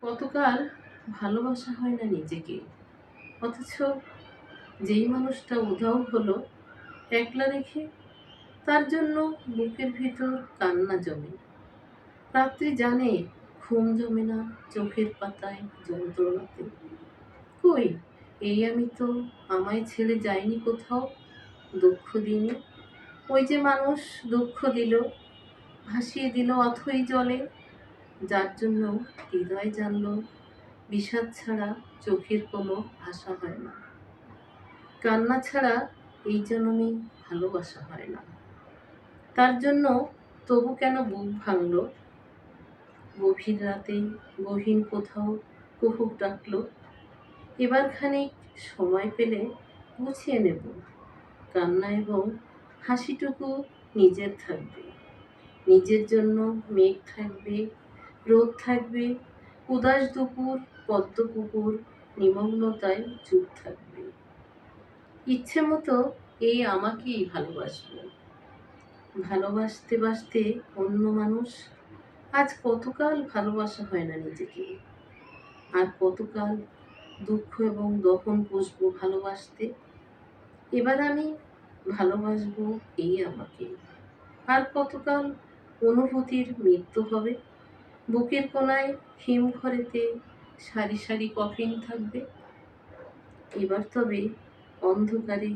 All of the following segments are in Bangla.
কতকাল ভালোবাসা হয় না নিজেকে, অথচ যেই মানুষটা উধাও হলো একলা রেখে, তার জন্য বুকের ভিতর কান্না জমে। রাত্রি জানে ঘুম জমে না, চোখের পাতায় যন্ত্রণাতে। কই, এই আমি তো আমায় ছেড়ে যাইনি কোথাও, দুঃখ দিইনি। ওই যে মানুষ দুঃখ দিল, ভাসিয়ে দিল অথই জলে, যার জন্য হৃদয় জানলো বিষাদ ছাড়া চোখের কোনো ভাষা হয় না। কান্না ছাড়া এই জন্মে ভালোবাসা হয় না। তার জন্য তবু কেন বুক ভাঙলো, গভীর রাতে গহীন কোথাও কুহুক ডাকলো। এবার খানিক সময় পেলে গুছিয়ে নেব, কান্না এবং হাসিটুকু নিজের থাকবে। নিজের জন্য মেঘ থাকবে, রোদ থাকবে, উদাস দুপুর, পদ্ম পুকুর নিমগ্নতায় চুপ থাকবে। ইচ্ছে মতো এই আমাকেই ভালোবাসবো। ভালোবাসতে বাসতে অন্য মানুষ, আজ কতকাল ভালোবাসা হয় না নিজেকে। আর কতকাল দুঃখ এবং দহন পুষবো ভালোবাসতে। এবার আমি ভালোবাসবো এই আমাকে। আর কতকাল অনুভূতির মৃত্যু হবে। বুকের কোনায় হিমঘরেতে সারি সারি কফিন থাকবে। এবার তবে অন্ধকারে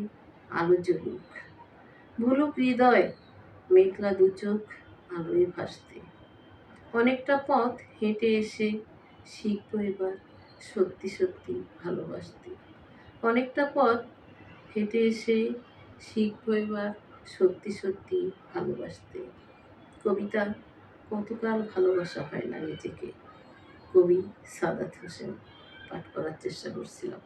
আলো জ্বলুক, ভুলুক হৃদয় মেঘলা দু চোখ আলোয় ভাসতে। অনেকটা পথ হেঁটে এসে শিখবো এবার সত্যি সত্যি ভালোবাসতে। অনেকটা পথ হেঁটে এসে শিখবো এবার সত্যি সত্যি ভালোবাসতে। কবিতা কতকাল ভালোবাসা হয় না নিজেকে। কবি সাদাত হোসেন। পাঠ করার চেষ্টা করছিলাম।